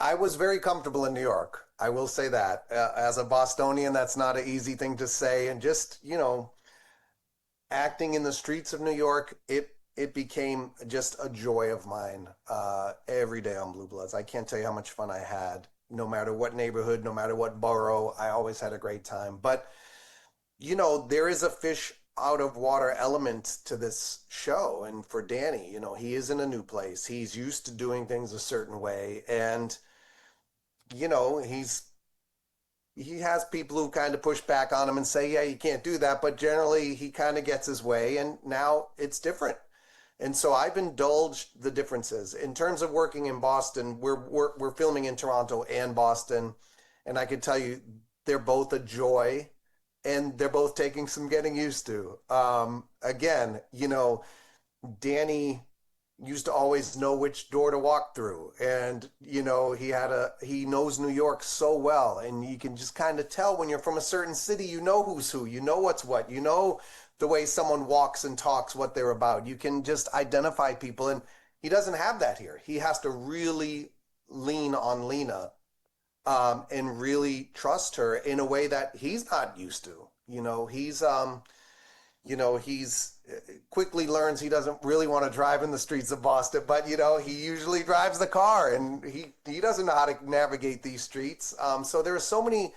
I was very comfortable in New York. I will say that. As a Bostonian, that's not an easy thing to say. And just, acting in the streets of New York, it became just a joy of mine every day on Blue Bloods. I can't tell you how much fun I had. No matter what neighborhood, no matter what borough, I always had a great time. But there is a fish out of water element to this show. And for Danny, he is in a new place. He's used to doing things a certain way. And, he has people who kind of push back on him and say, yeah, you can't do that. But generally, he kind of gets his way. And now it's different. And so I've indulged the differences. In terms of working in Boston, we're filming in Toronto and Boston. And I can tell you, they're both a joy and they're both taking some getting used to. Again, Danny used to always know which door to walk through, and he knows New York so well, and you can just kind of tell when you're from a certain city, who's who, what's what, the way someone walks and talks, what they're about. You can just identify people, and he doesn't have that here. He has to really lean on Lena, and really trust her in a way that he's not used to. He's quickly learns he doesn't really want to drive in the streets of Boston, but he usually drives the car, and he doesn't know how to navigate these streets. So there are so many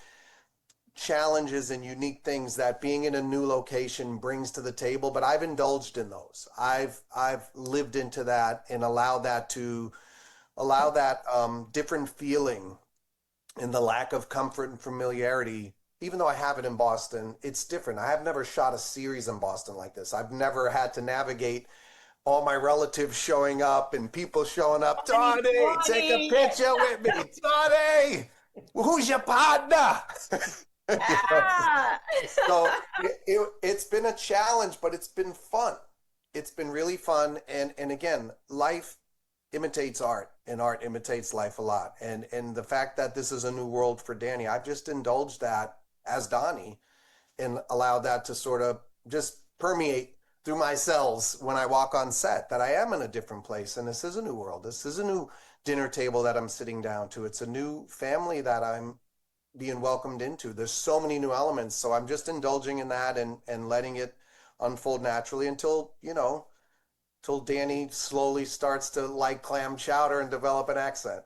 challenges and unique things that being in a new location brings to the table, but I've indulged in those. I've lived into that and allowed that different feeling and the lack of comfort and familiarity. Even though I have it in Boston, it's different. I have never shot a series in Boston like this. I've never had to navigate all my relatives showing up and people showing up. Donnie, Donnie, take a Donnie. picture with me. Donnie, who's your partner? you know? Ah! So it's been a challenge, but it's been fun. It's been really fun. And again, life imitates art and art imitates life a lot. And the fact that this is a new world for Danny, I've just indulged that as Donnie and allowed that to sort of just permeate through my cells when I walk on set, that I am in a different place and this is a new world. This is a new dinner table that I'm sitting down to. It's a new family that I'm being welcomed into. There's so many new elements. So I'm just indulging in that and letting it unfold naturally until Danny slowly starts to like clam chowder and develop an accent.